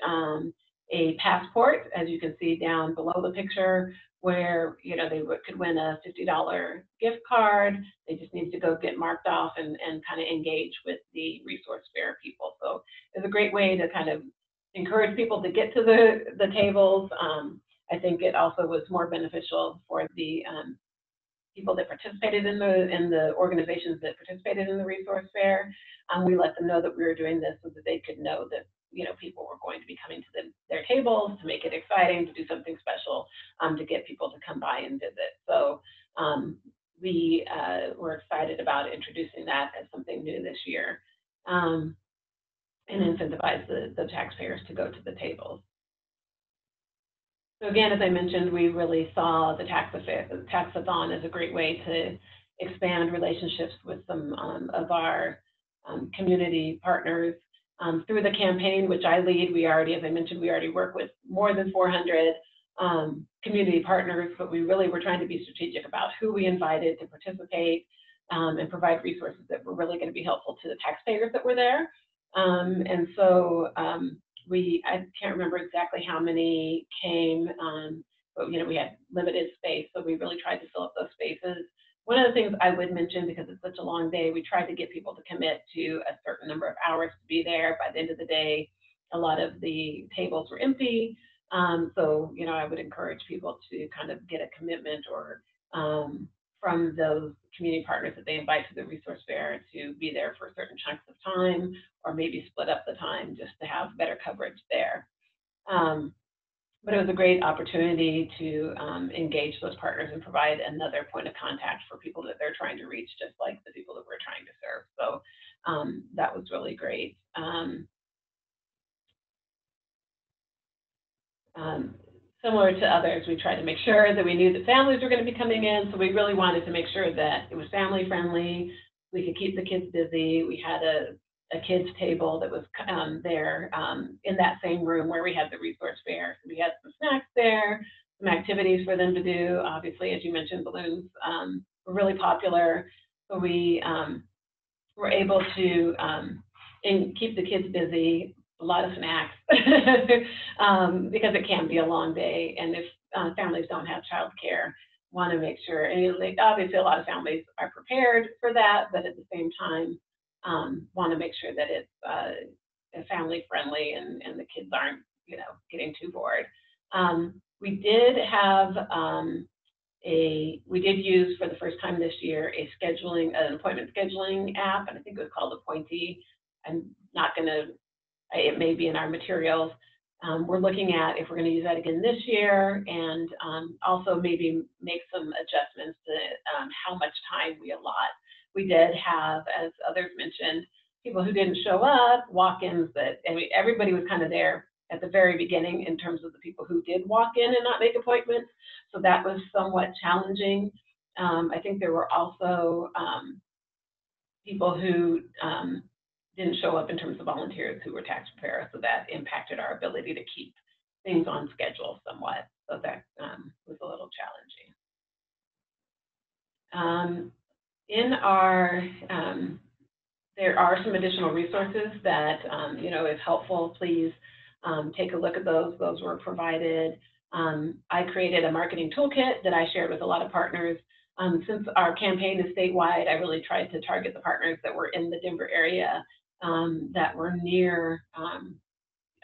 a passport, as you can see down below the picture, where, you know, they could win a $50 gift card. They just need to go get marked off and kind of engage with the resource fair people. So it's a great way to kind of encourage people to get to the tables. I think it also was more beneficial for the people that participated in the organizations that participated in the resource fair. We let them know that we were doing this so that they could know that, you know, people were going to be coming to their tables, to make it exciting, to do something special, to get people to come by and visit. So we were excited about introducing that as something new this year, and incentivize the taxpayers to go to the tables. So again, as I mentioned, we really saw the Taxathon as a great way to expand relationships with some of our community partners. Through the campaign, which I lead, we already, as I mentioned, we already work with more than 400 community partners, but we really were trying to be strategic about who we invited to participate and provide resources that were really going to be helpful to the taxpayers that were there. And so I can't remember exactly how many came, but, you know, we had limited space, so we really tried to fill up those spaces. One of the things I would mention, because it's such a long day, we tried to get people to commit to a certain number of hours to be there. By the end of the day, a lot of the tables were empty. So, you know, I would encourage people to kind of get a commitment or from those community partners that they invite to the resource fair to be there for certain chunks of time, or maybe split up the time just to have better coverage there. But it was a great opportunity to engage those partners and provide another point of contact for people that they're trying to reach, just like the people that we're trying to serve. So that was really great. Similar to others, we tried to make sure that we knew that families were going to be coming in, so we really wanted to make sure that it was family friendly. We could keep the kids busy. We had a kids table that was there in that same room where we had the resource fair. So we had some snacks there, some activities for them to do. Obviously, as you mentioned, balloons were really popular. So we were able to keep the kids busy, a lot of snacks, because it can be a long day. And if families don't have childcare, want to make sure, and obviously a lot of families are prepared for that, but at the same time, want to make sure that it's family friendly and the kids aren't, you know, getting too bored. We did have we did use for the first time this year an appointment scheduling app, and I think it was called Appointee. I'm not going to, it may be in our materials. We're looking at if we're going to use that again this year, and also maybe make some adjustments to how much time we allot. We did have, as others mentioned, people who didn't show up, walk-ins that, I mean, everybody was kind of there at the very beginning in terms of the people who did walk in and not make appointments. So that was somewhat challenging. I think there were also people who didn't show up in terms of volunteers who were tax preparers, so that impacted our ability to keep things on schedule somewhat. So that was a little challenging. In our, there are some additional resources that, you know, if helpful, please take a look at those. Those were provided. I created a marketing toolkit that I shared with a lot of partners. Since our campaign is statewide, I really tried to target the partners that were in the Denver area that were near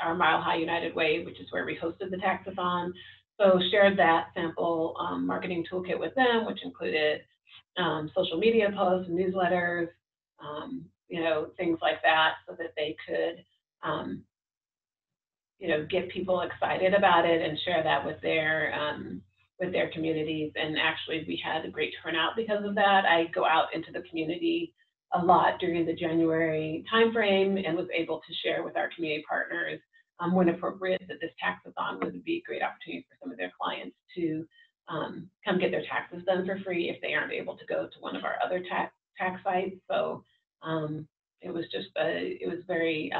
our Mile High United Way, which is where we hosted the Taxathon. So shared that sample marketing toolkit with them, which included social media posts, newsletters, you know, things like that, so that they could, you know, get people excited about it and share that with their communities. And actually, we had a great turnout because of that. I go out into the community a lot during the January timeframe and was able to share with our community partners when appropriate that this taxathon would be a great opportunity for some of their clients to come get their taxes done for free if they aren't able to go to one of our other tax sites. So it was just it was very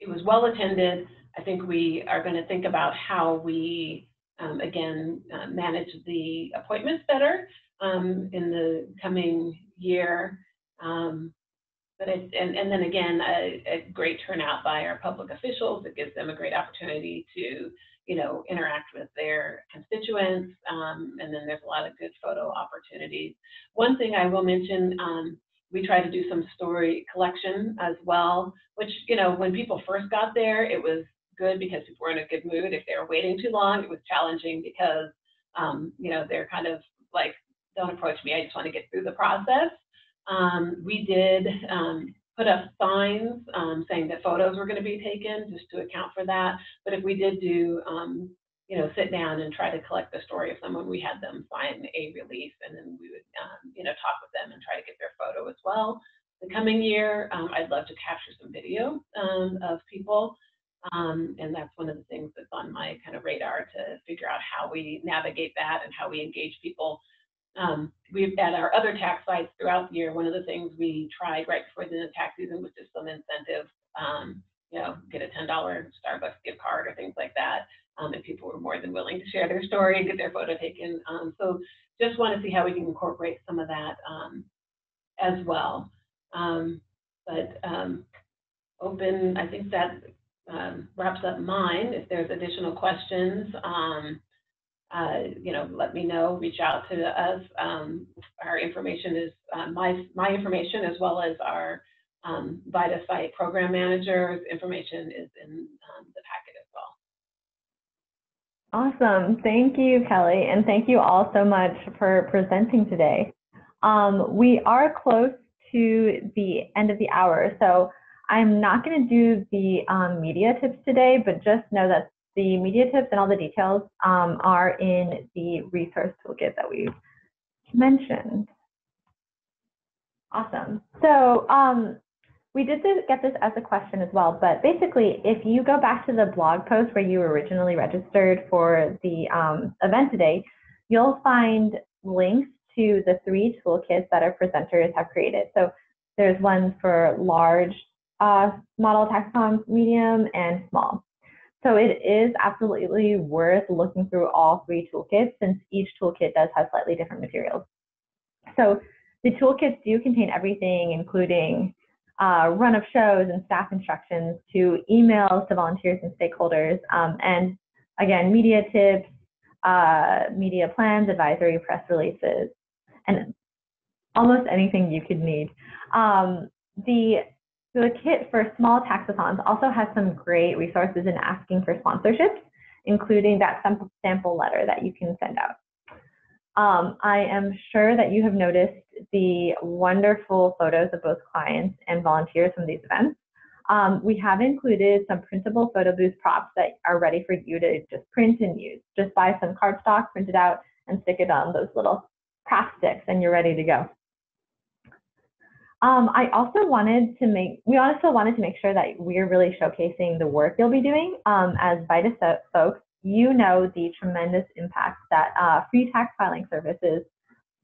it was well attended. I think we are going to think about how we again manage the appointments better in the coming year. But and then again, a great turnout by our public officials. It gives them a great opportunity to, you know, interact with their constituents. And then there's a lot of good photo opportunities. One thing I will mention, we try to do some story collection as well, which, you know, when people first got there, it was good because people were in a good mood. If they were waiting too long, it was challenging because, you know, they're kind of like, don't approach me, I just want to get through the process. We did put up signs saying that photos were going to be taken just to account for that. But if we did do, you know, sit down and try to collect the story of someone, we had them sign a release, and then we would, you know, talk with them and try to get their photo as well. The coming year, I'd love to capture some video of people. And that's one of the things that's on my kind of radar to figure out how we navigate that and how we engage people. We've at our other tax sites throughout the year, one of the things we tried right before the tax season was just some incentive, you know, get a $10 Starbucks gift card or things like that. And people were more than willing to share their story and get their photo taken. So just want to see how we can incorporate some of that as well. But open, I think that wraps up mine. If there's additional questions, you know, let me know, reach out to us. Our information is, my information as well as our VITA site program manager's information is in the packet as well. Awesome. Thank you, Kelly. And thank you all so much for presenting today. We are close to the end of the hour, so I'm not going to do the media tips today, but just know that the media tips and all the details are in the resource toolkit that we've mentioned. Awesome. So we did get this as a question as well, but basically, if you go back to the blog post where you originally registered for the event today, you'll find links to the 3 toolkits that our presenters have created. So there's one for large model taxathons, medium, and small. So it is absolutely worth looking through all 3 toolkits, since each toolkit does have slightly different materials. So the toolkits do contain everything, including run of shows and staff instructions, to emails to volunteers and stakeholders, and again, media tips, media plans, advisory, press releases, and almost anything you could need. The kit for small taxathons also has some great resources in asking for sponsorships, including that sample letter that you can send out. I am sure that you have noticed the wonderful photos of both clients and volunteers from these events. We have included some printable photo booth props that are ready for you to just print and use. Just buy some cardstock, print it out, and stick it on those little craft sticks, and you're ready to go. We also wanted to make sure that we're really showcasing the work you'll be doing. As VITA folks, you know the tremendous impact that free tax filing services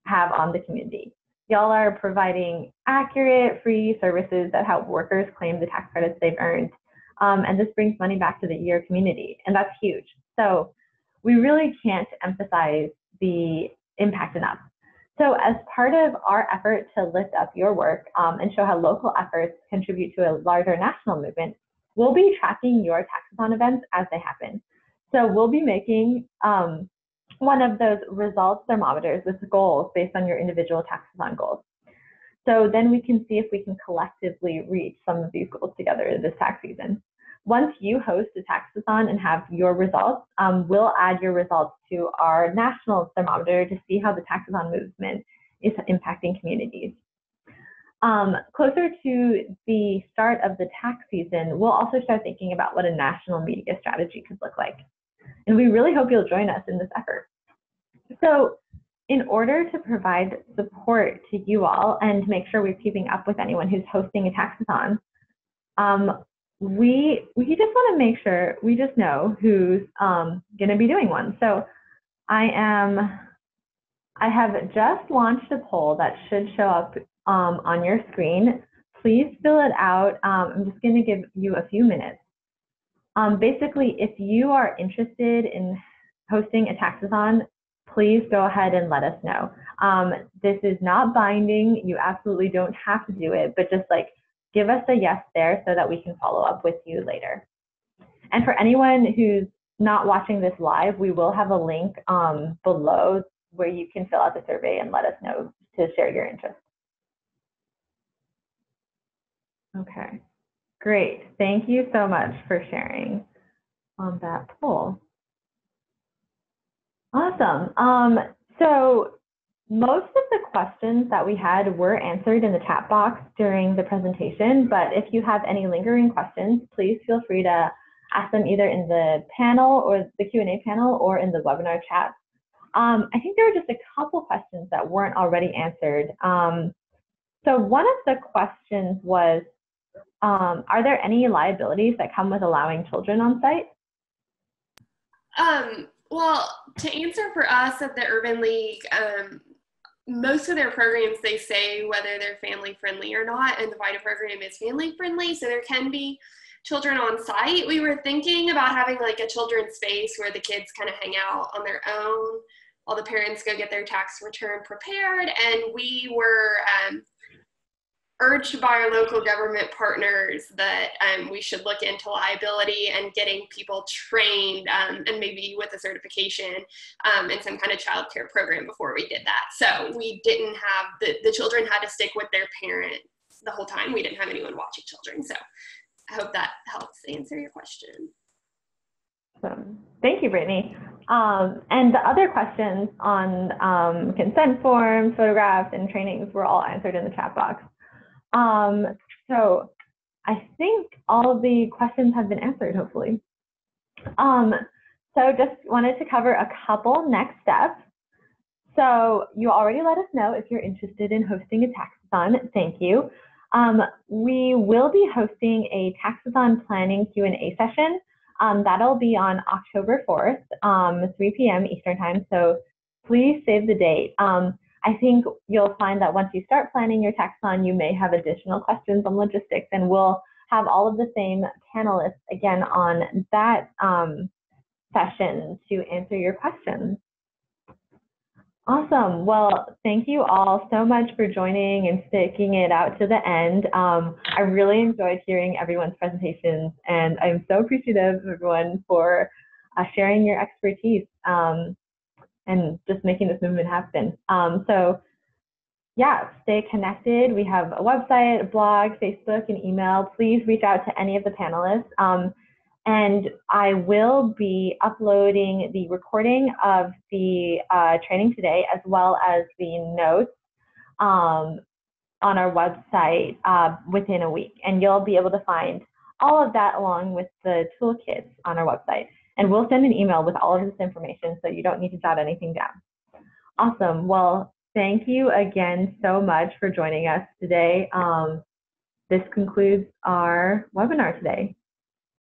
have on the community. Y'all are providing accurate, free services that help workers claim the tax credits they've earned. And this brings money back to your community, and that's huge. So we really can't emphasize the impact enough. So as part of our effort to lift up your work and show how local efforts contribute to a larger national movement, we'll be tracking your Taxathon events as they happen. So we'll be making one of those results thermometers with goals based on your individual Taxathon goals. So then we can see if we can collectively reach some of these goals together this tax season. Once you host a Taxathon and have your results, we'll add your results to our national thermometer to see how the Taxathon movement is impacting communities. Closer to the start of the tax season, we'll also start thinking about what a national media strategy could look like. And we really hope you'll join us in this effort. So in order to provide support to you all and make sure we're keeping up with anyone who's hosting a Taxathon, we just want to make sure we just know who's going to be doing one. So I have just launched a poll that should show up on your screen. Please fill it out. I'm just going to give you a few minutes. Basically, if you are interested in hosting a Taxathon, please go ahead and let us know. This is not binding. You absolutely don't have to do it, but just like give us a yes there so that we can follow up with you later. And for anyone who's not watching this live, we will have a link below where you can fill out the survey and let us know to share your interest. Okay, great. Thank you so much for sharing on that poll. Awesome. So most of the questions that we had were answered in the chat box during the presentation, but if you have any lingering questions, please feel free to ask them either in the panel or the Q&A panel or in the webinar chat. I think there were just a couple questions that weren't already answered. So one of the questions was, are there any liabilities that come with allowing children on site? Well, to answer for us at the Urban League, most of their programs, they say whether they're family friendly or not, and the VITA program is family friendly, so there can be children on site. We were thinking about having like a children's space where the kids kind of hang out on their own while the parents go get their tax return prepared, and we were urged by our local government partners that we should look into liability and getting people trained and maybe with a certification and some kind of child care program before we did that. So we didn't have, the children had to stick with their parent the whole time. We didn't have anyone watching children. So I hope that helps answer your question. Thank you, Brittany. And the other questions on consent forms, photographs, and trainings were all answered in the chat box. So I think all of the questions have been answered, hopefully. So just wanted to cover a couple next steps. So you already let us know if you're interested in hosting a Taxathon. Thank you. We will be hosting a Taxathon planning Q&A session. That'll be on October 4th, 3 p.m. Eastern time. So please save the date. I think you'll find that once you start planning your Taxathon, you may have additional questions on logistics, and we'll have all of the same panelists again on that session to answer your questions. Awesome. Well, thank you all so much for joining and sticking it out to the end. I really enjoyed hearing everyone's presentations, and I'm so appreciative of everyone for sharing your expertise. And just making this movement happen. So yeah, stay connected. We have a website, a blog, Facebook, and email. Please reach out to any of the panelists. And I will be uploading the recording of the training today, as well as the notes on our website within a week. And you'll be able to find all of that along with the toolkits on our website. And we'll send an email with all of this information, so you don't need to jot anything down. Awesome. Well, thank you again so much for joining us today. This concludes our webinar today.